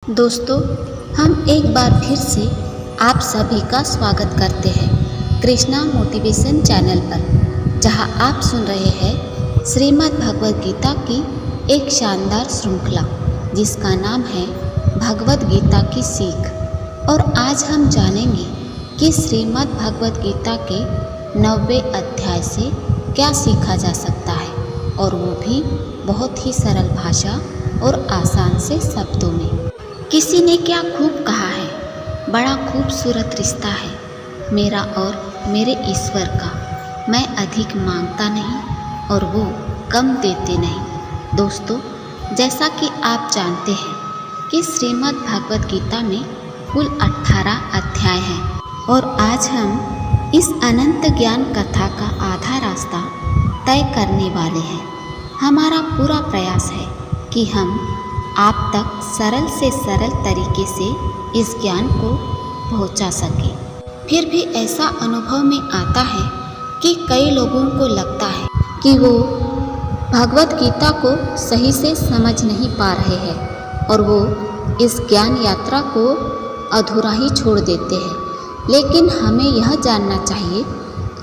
दोस्तों, हम एक बार फिर से आप सभी का स्वागत करते हैं कृष्णा मोटिवेशन चैनल पर, जहां आप सुन रहे हैं श्रीमद् भगवद गीता की एक शानदार श्रृंखला जिसका नाम है भगवद गीता की सीख। और आज हम जानेंगे कि श्रीमद् भगवद गीता के 90वें अध्याय से क्या सीखा जा सकता है, और वो भी बहुत ही सरल भाषा और आसान से शब्दों में। किसी ने क्या खूब कहा है, बड़ा खूबसूरत रिश्ता है मेरा और मेरे ईश्वर का। मैं अधिक मांगता नहीं और वो कम देते नहीं। दोस्तों, जैसा कि आप जानते हैं कि श्रीमद् भगवद गीता में कुल 18 अध्याय हैं, और आज हम इस अनंत ज्ञान कथा का आधा रास्ता तय करने वाले हैं। हमारा पूरा प्रयास है कि हम आप तक सरल से सरल तरीके से इस ज्ञान को पहुंचा सके। फिर भी ऐसा अनुभव में आता है कि कई लोगों को लगता है कि वो भगवद गीता को सही से समझ नहीं पा रहे हैं और वो इस ज्ञान यात्रा को अधूरा ही छोड़ देते हैं। लेकिन हमें यह जानना चाहिए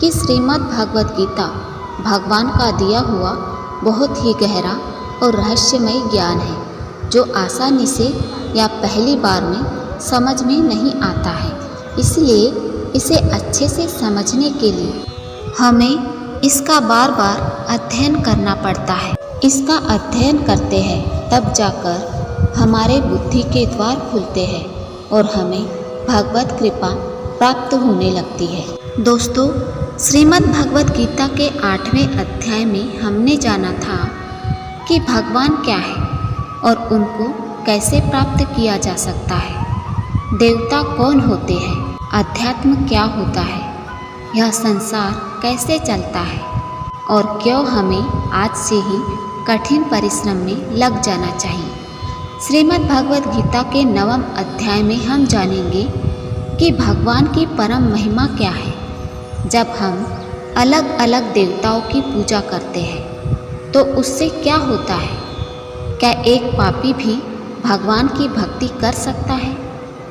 कि श्रीमद् भगवद गीता भगवान का दिया हुआ बहुत ही गहरा और रहस्यमय ज्ञान है, जो आसानी से या पहली बार में समझ में नहीं आता है। इसलिए इसे अच्छे से समझने के लिए हमें इसका बार बार अध्ययन करना पड़ता है। इसका अध्ययन करते हैं तब जाकर हमारे बुद्धि के द्वार खुलते हैं और हमें भगवत कृपा प्राप्त होने लगती है। दोस्तों, श्रीमद् भगवद गीता के 8वें अध्याय में हमने जाना था कि भगवान क्या है और उनको कैसे प्राप्त किया जा सकता है, देवता कौन होते हैं, अध्यात्म क्या होता है, यह संसार कैसे चलता है, और क्यों हमें आज से ही कठिन परिश्रम में लग जाना चाहिए। श्रीमद् भगवद गीता के 9वें अध्याय में हम जानेंगे कि भगवान की परम महिमा क्या है। जब हम अलग अलग देवताओं की पूजा करते हैं तो उससे क्या होता है? क्या एक पापी भी भगवान की भक्ति कर सकता है?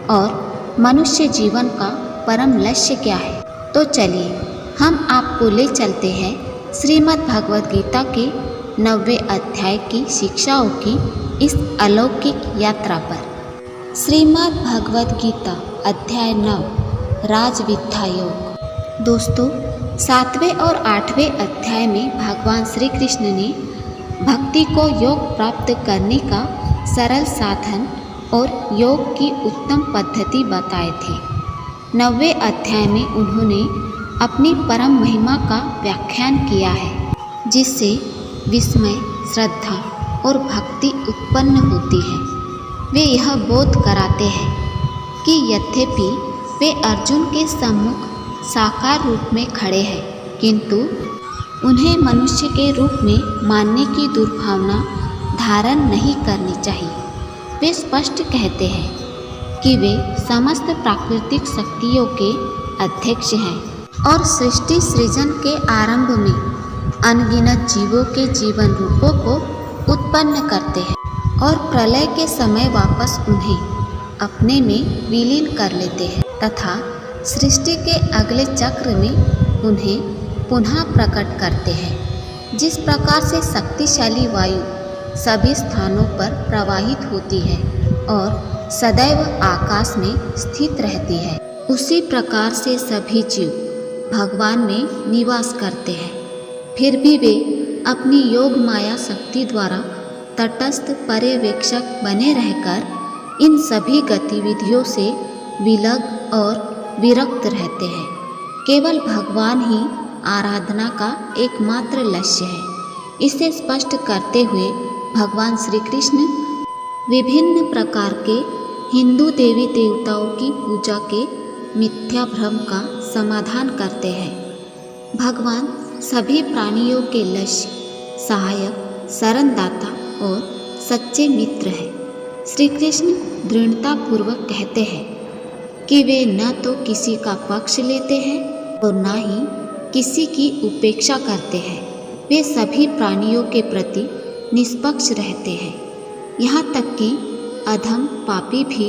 और मनुष्य जीवन का परम लक्ष्य क्या है? तो चलिए हम आपको ले चलते हैं श्रीमद् भगवद गीता के 9वें अध्याय की शिक्षाओं की इस अलौकिक यात्रा पर। श्रीमद् भगवद गीता अध्याय 9, राजविद्या योग। दोस्तों, 7वें और 8वें अध्याय में भगवान श्री कृष्ण ने भक्ति को योग प्राप्त करने का सरल साधन और योग की उत्तम पद्धति बताए थे। 9वें अध्याय में उन्होंने अपनी परम महिमा का व्याख्यान किया है, जिससे विस्मय, श्रद्धा और भक्ति उत्पन्न होती है। वे यह बोध कराते हैं कि यद्यपि वे अर्जुन के सम्मुख साकार रूप में खड़े हैं, किंतु उन्हें मनुष्य के रूप में मानने की दुर्भावना धारण नहीं करनी चाहिए। वे स्पष्ट कहते हैं कि वे समस्त प्राकृतिक शक्तियों के अध्यक्ष हैं और सृष्टि सृजन के आरंभ में अनगिनत जीवों के जीवन रूपों को उत्पन्न करते हैं और प्रलय के समय वापस उन्हें अपने में विलीन कर लेते हैं तथा सृष्टि के अगले चक्र में उन्हें पुनः प्रकट करते हैं। जिस प्रकार से शक्तिशाली वायु सभी स्थानों पर प्रवाहित होती है और सदैव आकाश में स्थित रहती है, उसी प्रकार से सभी जीव भगवान में निवास करते हैं। फिर भी वे अपनी योग माया शक्ति द्वारा तटस्थ पर्यवेक्षक बने रहकर इन सभी गतिविधियों से विलग और विरक्त रहते हैं। केवल भगवान ही आराधना का एकमात्र लक्ष्य है। इसे स्पष्ट करते हुए भगवान श्री कृष्ण विभिन्न प्रकार के हिंदू देवी देवताओं की पूजा के मिथ्या भ्रम का समाधान करते हैं। भगवान सभी प्राणियों के लक्ष्य, सहायक, शरणदाता और सच्चे मित्र हैं। श्री कृष्ण दृढ़तापूर्वक कहते हैं कि वे न तो किसी का पक्ष लेते हैं और न ही किसी की उपेक्षा करते हैं। वे सभी प्राणियों के प्रति निष्पक्ष रहते हैं, यहाँ तक कि अधम पापी भी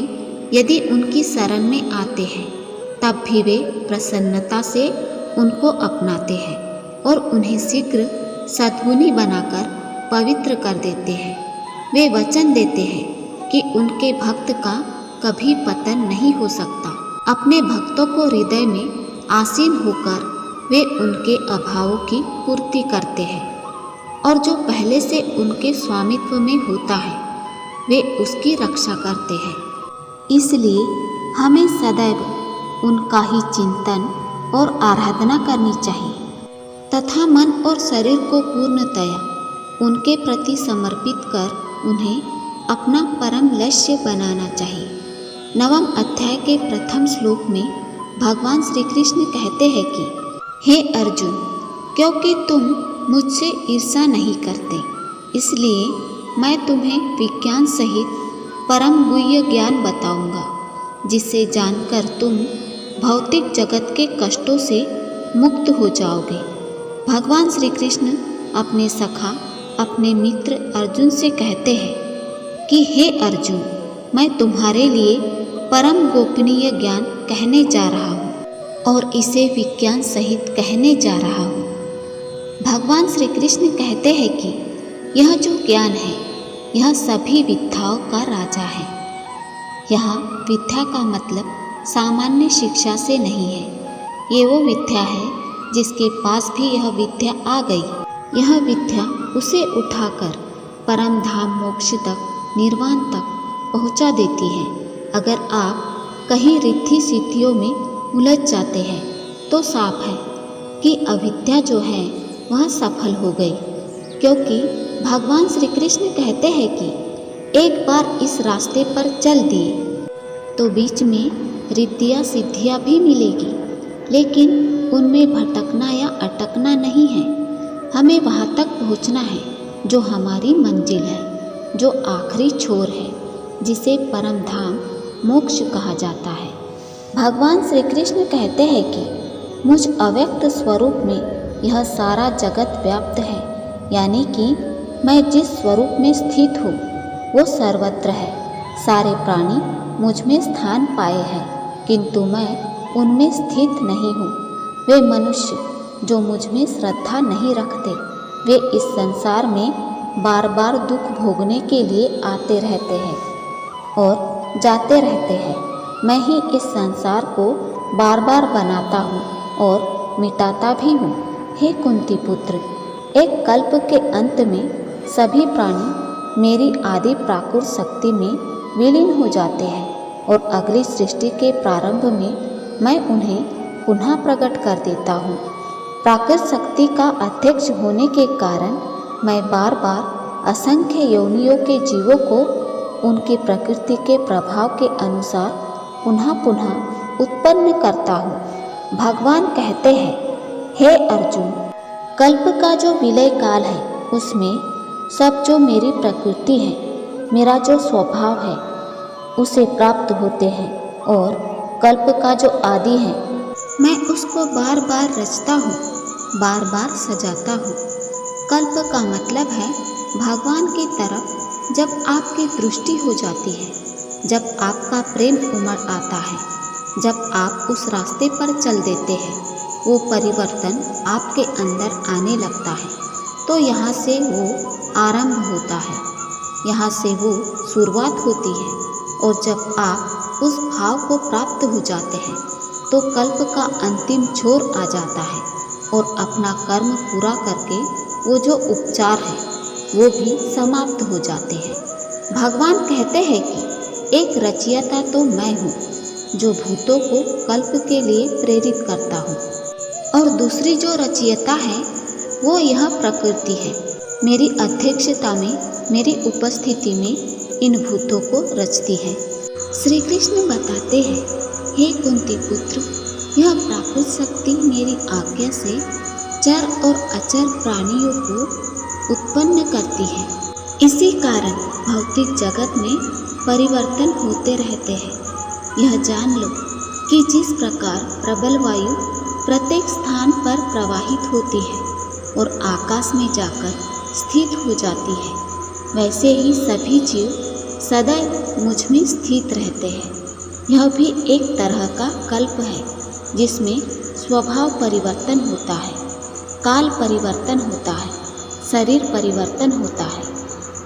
यदि उनकी शरण में आते हैं तब भी वे प्रसन्नता से उनको अपनाते हैं और उन्हें शीघ्र सद्गुणी बनाकर पवित्र कर देते हैं। वे वचन देते हैं कि उनके भक्त का कभी पतन नहीं हो सकता। अपने भक्तों को हृदय में आसीन होकर वे उनके अभावों की पूर्ति करते हैं और जो पहले से उनके स्वामित्व में होता है वे उसकी रक्षा करते हैं। इसलिए हमें सदैव उनका ही चिंतन और आराधना करनी चाहिए तथा मन और शरीर को पूर्णतया उनके प्रति समर्पित कर उन्हें अपना परम लक्ष्य बनाना चाहिए। 9वें अध्याय के प्रथम श्लोक में भगवान श्री कृष्ण कहते हैं कि हे अर्जुन, क्योंकि तुम मुझसे ईर्ष्या नहीं करते इसलिए मैं तुम्हें विज्ञान सहित परम गुह्य ज्ञान बताऊंगा, जिसे जानकर तुम भौतिक जगत के कष्टों से मुक्त हो जाओगे। भगवान श्री कृष्ण अपने सखा अपने मित्र अर्जुन से कहते हैं कि हे अर्जुन, मैं तुम्हारे लिए परम गोपनीय ज्ञान कहने जा रहा हूँ और इसे विज्ञान सहित कहने जा रहा हूँ। भगवान श्री कृष्ण कहते हैं कि यह जो ज्ञान है यह सभी विद्याओं का राजा है। यहाँ विद्या का मतलब सामान्य शिक्षा से नहीं है। ये वो विद्या है जिसके पास भी यह विद्या आ गई। यह विद्या उसे उठाकर परम धाम मोक्ष तक निर्वाण तक पहुँचा देती है। अगर आप कहीं रिद्धि सिद्धियों में उलझ जाते हैं तो साफ है कि अविद्या जो है वह सफल हो गई, क्योंकि भगवान श्री कृष्ण कहते हैं कि एक बार इस रास्ते पर चल दिए तो बीच में रिद्धियाँ सिद्धियाँ भी मिलेगी, लेकिन उनमें भटकना या अटकना नहीं है। हमें वहाँ तक पहुँचना है जो हमारी मंजिल है, जो आखिरी छोर है, जिसे परम धाम मोक्ष कहा जाता है। भगवान श्री कृष्ण कहते हैं कि मुझ अव्यक्त स्वरूप में यह सारा जगत व्याप्त है, यानी कि मैं जिस स्वरूप में स्थित हूँ वो सर्वत्र है। सारे प्राणी मुझ में स्थान पाए हैं, किंतु मैं उनमें स्थित नहीं हूँ। वे मनुष्य जो मुझ में श्रद्धा नहीं रखते वे इस संसार में बार बार दुख भोगने के लिए आते रहते हैं और जाते रहते हैं। मैं ही इस संसार को बार बार बनाता हूँ और मिटाता भी हूँ। हे कुंती पुत्र, एक कल्प के अंत में सभी प्राणी मेरी आदि प्राकृत शक्ति में विलीन हो जाते हैं और अगली सृष्टि के प्रारंभ में मैं उन्हें पुनः प्रकट कर देता हूँ। प्राकृत शक्ति का अध्यक्ष होने के कारण मैं बार बार असंख्य योनियों के जीवों को उनकी प्रकृति के प्रभाव के अनुसार पुनः पुनः उत्पन्न करता हूँ। भगवान कहते हैं, हे अर्जुन, कल्प का जो विलय काल है उसमें सब जो मेरी प्रकृति है, मेरा जो स्वभाव है उसे प्राप्त होते हैं और कल्प का जो आदि है मैं उसको बार बार रचता हूँ, बार बार सजाता हूँ। कल्प का मतलब है भगवान की तरफ जब आपकी दृष्टि हो जाती है, जब आपका प्रेम उमड़ आता है, जब आप उस रास्ते पर चल देते हैं, वो परिवर्तन आपके अंदर आने लगता है। तो यहाँ से वो आरंभ होता है, यहाँ से वो शुरुआत होती है। और जब आप उस भाव को प्राप्त हो जाते हैं तो कल्प का अंतिम छोर आ जाता है और अपना कर्म पूरा करके वो जो उपचार है वो भी समाप्त हो जाते हैं। भगवान कहते हैं कि एक रचयिता तो मैं हूँ जो भूतों को कल्प के लिए प्रेरित करता हूँ, और दूसरी जो रचयिता है वो यह प्रकृति है। मेरी अध्यक्षता में, मेरी उपस्थिति में इन भूतों को रचती है। श्री कृष्ण बताते हैं, हे कुंती पुत्र, यह प्राकृत शक्ति मेरी आज्ञा से चर और अचर प्राणियों को उत्पन्न करती है। इसी कारण भौतिक जगत में परिवर्तन होते रहते हैं। यह जान लो कि जिस प्रकार प्रबल वायु प्रत्येक स्थान पर प्रवाहित होती है और आकाश में जाकर स्थित हो जाती है, वैसे ही सभी जीव सदैव मुझ में स्थित रहते हैं। यह भी एक तरह का कल्प है जिसमें स्वभाव परिवर्तन होता है, काल परिवर्तन होता है, शरीर परिवर्तन होता है।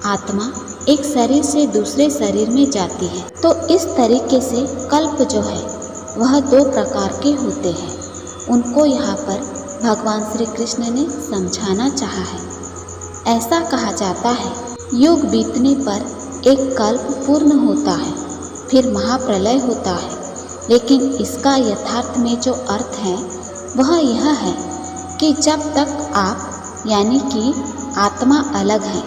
आत्मा एक शरीर से दूसरे शरीर में जाती है। तो इस तरीके से कल्प जो है वह 2 प्रकार के होते हैं। उनको यहाँ पर भगवान श्री कृष्ण ने समझाना चाहा है। ऐसा कहा जाता है, युग बीतने पर एक कल्प पूर्ण होता है, फिर महाप्रलय होता है। लेकिन इसका यथार्थ में जो अर्थ है वह यह है कि जब तक आप यानी कि आत्मा अलग है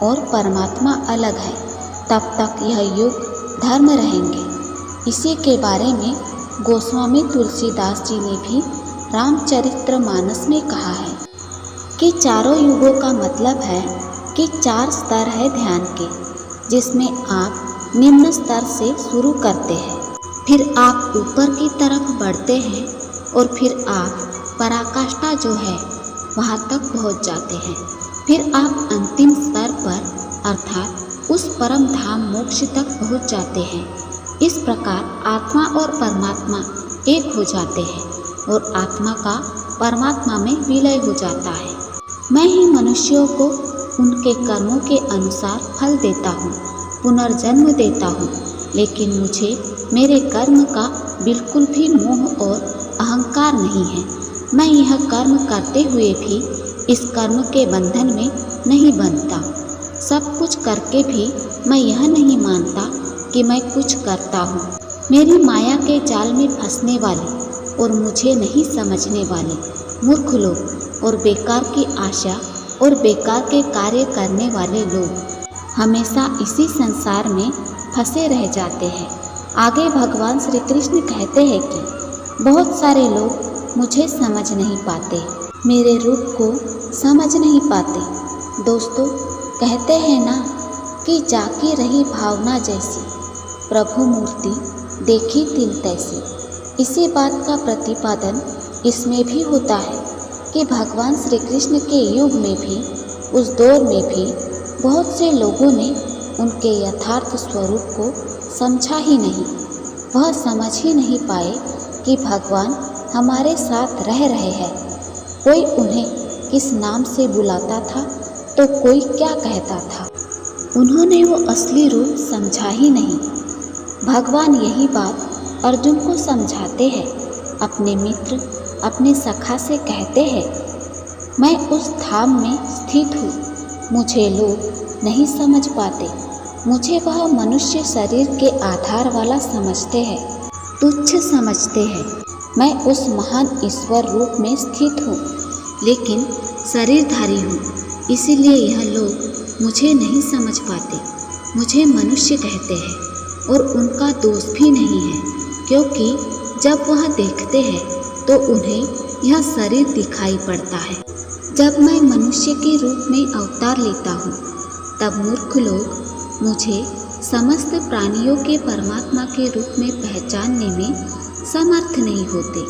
और परमात्मा अलग है, तब तक यह युग धर्म रहेंगे। इसी के बारे में गोस्वामी तुलसीदास जी ने भी रामचरितमानस में कहा है कि चारों युगों का मतलब है कि 4 स्तर है ध्यान के, जिसमें आप निम्न स्तर से शुरू करते हैं, फिर आप ऊपर की तरफ बढ़ते हैं और फिर आप पराकाष्ठा जो है वहाँ तक पहुँच जाते हैं। फिर आप अंतिम स्तर पर अर्थात उस परम धाम मोक्ष तक पहुँच जाते हैं। इस प्रकार आत्मा और परमात्मा एक हो जाते हैं और आत्मा का परमात्मा में विलय हो जाता है। मैं ही मनुष्यों को उनके कर्मों के अनुसार फल देता हूँ, पुनर्जन्म देता हूँ, लेकिन मुझे मेरे कर्म का बिल्कुल भी मोह और अहंकार नहीं है। मैं यह कर्म करते हुए भी इस कर्म के बंधन में नहीं बंधता। सब कुछ करके भी मैं यह नहीं मानता कि मैं कुछ करता हूँ। मेरी माया के जाल में फंसने वाले और मुझे नहीं समझने वाले मूर्ख लोग और बेकार की आशा और बेकार के कार्य करने वाले लोग हमेशा इसी संसार में फंसे रह जाते हैं। आगे भगवान श्री कृष्ण कहते हैं कि बहुत सारे लोग मुझे समझ नहीं पाते, मेरे रूप को समझ नहीं पाते। दोस्तों, कहते हैं ना कि जाकी रही भावना जैसी, प्रभु मूर्ति देखी तिल तैसी। इसी बात का प्रतिपादन इसमें भी होता है कि भगवान श्री कृष्ण के युग में भी, उस दौर में भी बहुत से लोगों ने उनके यथार्थ स्वरूप को समझा ही नहीं। वह समझ ही नहीं पाए कि भगवान हमारे साथ रह रहे हैं। कोई उन्हें किस नाम से बुलाता था तो कोई क्या कहता था, उन्होंने वो असली रूप समझा ही नहीं। भगवान यही बात अर्जुन को समझाते हैं। अपने मित्र, अपने सखा से कहते हैं, मैं उस धाम में स्थित हूँ, मुझे लोग नहीं समझ पाते। मुझे वह मनुष्य शरीर के आधार वाला समझते हैं, तुच्छ समझते हैं। मैं उस महान ईश्वर रूप में स्थित हूँ, लेकिन शरीरधारी हूँ, इसीलिए यह लोग मुझे नहीं समझ पाते। मुझे मनुष्य कहते हैं और उनका दोष भी नहीं है, क्योंकि जब वह देखते हैं तो उन्हें यह शरीर दिखाई पड़ता है। जब मैं मनुष्य के रूप में अवतार लेता हूँ, तब मूर्ख लोग मुझे समस्त प्राणियों के परमात्मा के रूप में पहचानने में समर्थ नहीं होते।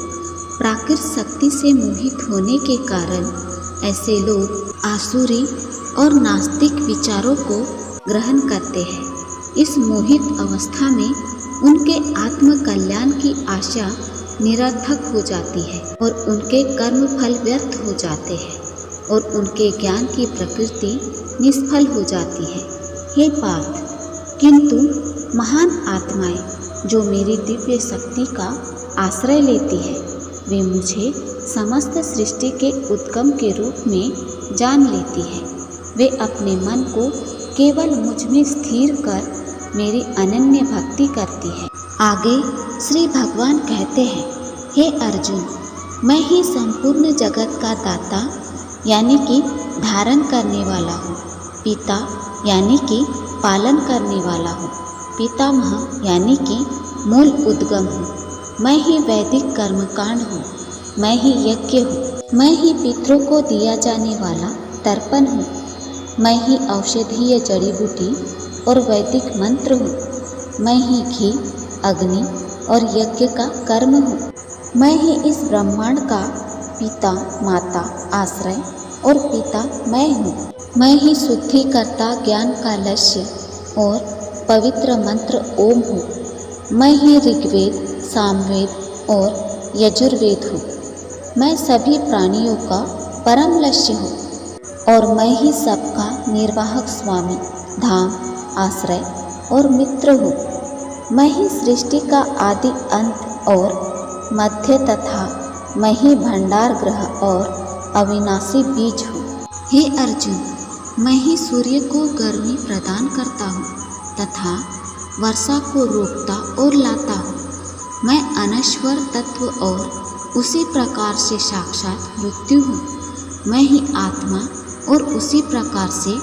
प्राकृत शक्ति से मोहित होने के कारण ऐसे लोग आसुरी और नास्तिक विचारों को ग्रहण करते हैं। इस मोहित अवस्था में उनके आत्म कल्याण की आशा निरर्थक हो जाती है और उनके कर्म फल व्यर्थ हो जाते हैं और उनके ज्ञान की प्रकृति निष्फल हो जाती है। हे पार्थ, किंतु महान आत्माएं जो मेरी दिव्य शक्ति का आश्रय लेती है, वे मुझे समस्त सृष्टि के उद्गम के रूप में जान लेती है। वे अपने मन को केवल मुझ में स्थिर कर मेरी अनन्य भक्ति करती है। आगे श्री भगवान कहते हैं, हे अर्जुन, मैं ही संपूर्ण जगत का दाता यानी कि धारण करने वाला हूँ, पिता यानी कि पालन करने वाला हूँ, पितामह यानी कि मूल उद्गम हूँ। मैं ही वैदिक कर्मकांड हूँ, मैं ही यज्ञ हूँ, मैं ही पितरों को दिया जाने वाला तर्पण हूँ, मैं ही औषधीय जड़ी बूटी और वैदिक मंत्र हूँ, मैं ही घी, अग्नि और यज्ञ का कर्म हूँ, मैं ही इस ब्रह्मांड का पिता, माता, आश्रय और पिता मैं हूँ, मैं ही शुद्धिकर्ता, ज्ञान का लक्ष्य और पवित्र मंत्र ओम हूँ। मैं ही ऋग्वेद, सामवेद और यजुर्वेद हूँ। मैं सभी प्राणियों का परम लक्ष्य हूँ और मैं ही सबका निर्वाहक स्वामी, धाम, आश्रय और मित्र हूँ। मैं ही सृष्टि का आदि अंत और मध्य तथा मैं ही भंडार ग्रह और अविनाशी बीज हूँ। हे अर्जुन, मैं ही सूर्य को गर्मी प्रदान करता हूँ तथा वर्षा को रोकता और लाता हूँ। मैं अनश्वर तत्व और उसी प्रकार से साक्षात मृत्यु हूँ। मैं ही आत्मा और उसी प्रकार से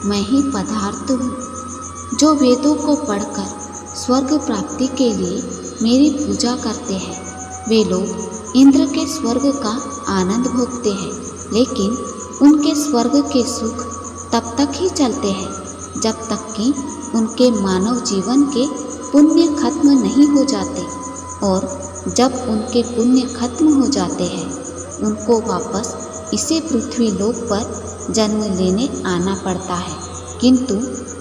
मैं ही पदार्थ हूँ। जो वेदों को पढ़कर स्वर्ग प्राप्ति के लिए मेरी पूजा करते हैं, वे लोग इंद्र के स्वर्ग का आनंद भोगते हैं, लेकिन उनके स्वर्ग के सुख तब तक ही चलते हैं जब तक कि उनके मानव जीवन के पुण्य खत्म नहीं हो जाते, और जब उनके पुण्य खत्म हो जाते हैं उनको वापस इसे पृथ्वी लोक पर जन्म लेने आना पड़ता है। किंतु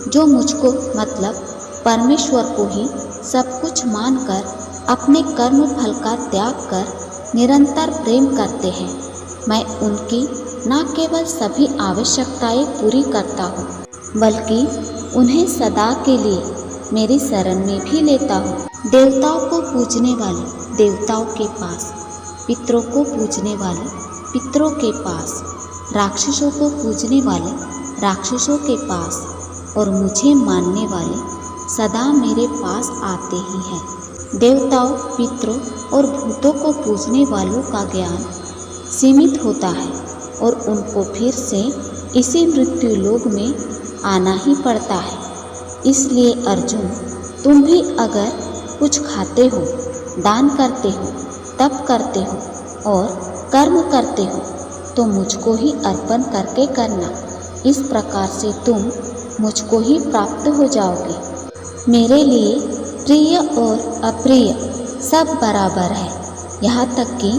जो मुझको मतलब परमेश्वर को ही सब कुछ मानकर अपने कर्म फल का त्याग कर निरंतर प्रेम करते हैं, मैं उनकी न केवल सभी आवश्यकताएं पूरी करता हूँ, बल्कि उन्हें सदा के लिए मेरी शरण में भी लेता हूँ। देवताओं को पूजने वाले देवताओं के पास, पितरों को पूजने वाले पितरों के पास, राक्षसों को पूजने वाले राक्षसों के पास और मुझे मानने वाले सदा मेरे पास आते ही हैं। देवताओं, पितरों और भूतों को पूजने वालों का ज्ञान सीमित होता है और उनको फिर से इसी मृत्यु लोक में आना ही पड़ता है। इसलिए अर्जुन, तुम भी अगर कुछ खाते हो, दान करते हो, तप करते हो और कर्म करते हो तो मुझको ही अर्पण करके करना। इस प्रकार से तुम मुझको ही प्राप्त हो जाओगे। मेरे लिए प्रिय और अप्रिय सब बराबर है। यहाँ तक कि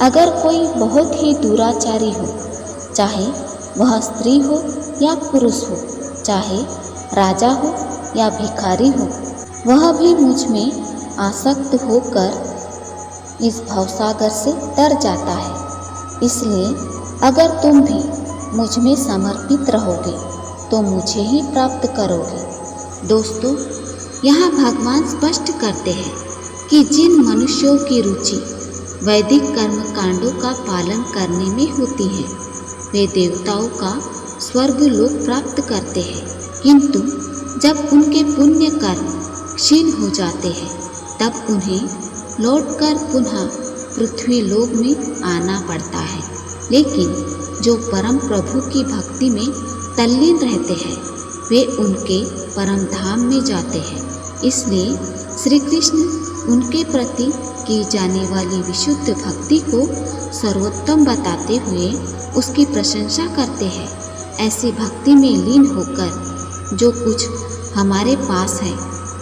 अगर कोई बहुत ही दुराचारी हो, चाहे वह स्त्री हो या पुरुष हो, चाहे राजा हो या भिखारी हो, वह भी मुझ में आसक्त होकर इस भवसागर से तर जाता है। इसलिए अगर तुम भी मुझ में समर्पित रहोगे तो मुझे ही प्राप्त करोगे। दोस्तों, यहाँ भगवान स्पष्ट करते हैं कि जिन मनुष्यों की रुचि वैदिक कर्म कांडों का पालन करने में होती है, वे देवताओं का स्वर्ग लोक प्राप्त करते हैं। किंतु जब उनके पुण्य कर्म क्षीण हो जाते हैं, तब उन्हें लौटकर पुनः पृथ्वी लोक में आना पड़ता है। लेकिन जो परम प्रभु की भक्ति में तल्लीन रहते हैं, वे उनके परम धाम में जाते हैं। इसलिए श्री कृष्ण उनके प्रति की जाने वाली विशुद्ध भक्ति को सर्वोत्तम बताते हुए उसकी प्रशंसा करते हैं। ऐसी भक्ति में लीन होकर जो कुछ हमारे पास है,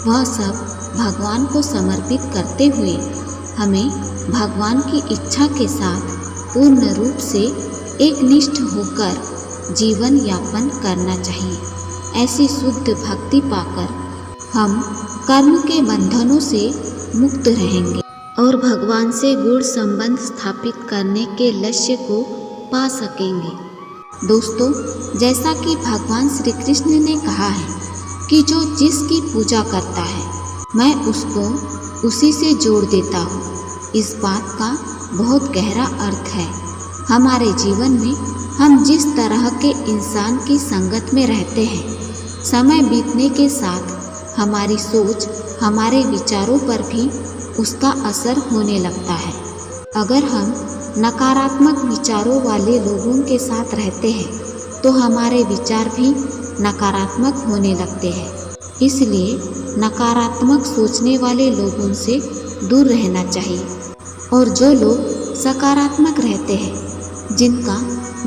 वह सब भगवान को समर्पित करते हुए हमें भगवान की इच्छा के साथ पूर्ण रूप से एकनिष्ठ होकर जीवन यापन करना चाहिए। ऐसी शुद्ध भक्ति पाकर हम कर्म के बंधनों से मुक्त रहेंगे और भगवान से गूढ़ संबंध स्थापित करने के लक्ष्य को पा सकेंगे। दोस्तों, जैसा कि भगवान श्री कृष्ण ने कहा है कि जो जिसकी पूजा करता है, मैं उसको उसी से जोड़ देता हूँ। इस बात का बहुत गहरा अर्थ है। हमारे जीवन में हम जिस तरह के इंसान की संगत में रहते हैं, समय बीतने के साथ हमारी सोच, हमारे विचारों पर भी उसका असर होने लगता है। अगर हम नकारात्मक विचारों वाले लोगों के साथ रहते हैं तो हमारे विचार भी नकारात्मक होने लगते हैं। इसलिए नकारात्मक सोचने वाले लोगों से दूर रहना चाहिए और जो लोग सकारात्मक रहते हैं, जिनका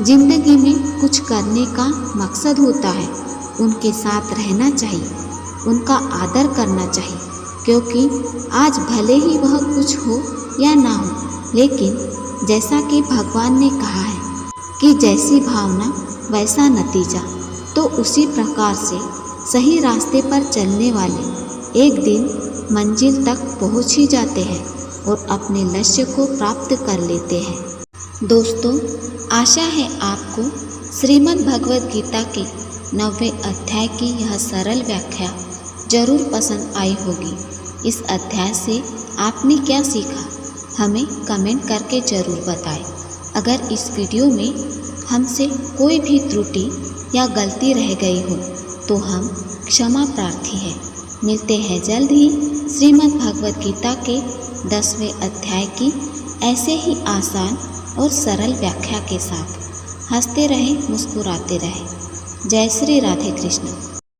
जिंदगी में कुछ करने का मकसद होता है, उनके साथ रहना चाहिए, उनका आदर करना चाहिए। क्योंकि आज भले ही वह कुछ हो या ना हो, लेकिन जैसा कि भगवान ने कहा है कि जैसी भावना वैसा नतीजा, तो उसी प्रकार से सही रास्ते पर चलने वाले एक दिन मंजिल तक पहुंच ही जाते हैं और अपने लक्ष्य को प्राप्त कर लेते हैं। दोस्तों, आशा है आपको श्रीमद् भगवद गीता के 9वें अध्याय की यह सरल व्याख्या जरूर पसंद आई होगी। इस अध्याय से आपने क्या सीखा, हमें कमेंट करके ज़रूर बताएं। अगर इस वीडियो में हमसे कोई भी त्रुटि या गलती रह गई हो तो हम क्षमा प्रार्थी हैं। मिलते हैं जल्द ही श्रीमद् भगवद गीता के 10वें अध्याय की ऐसे ही आसान और सरल व्याख्या के साथ। हंसते रहें, मुस्कुराते रहें। जय श्री राधे कृष्ण।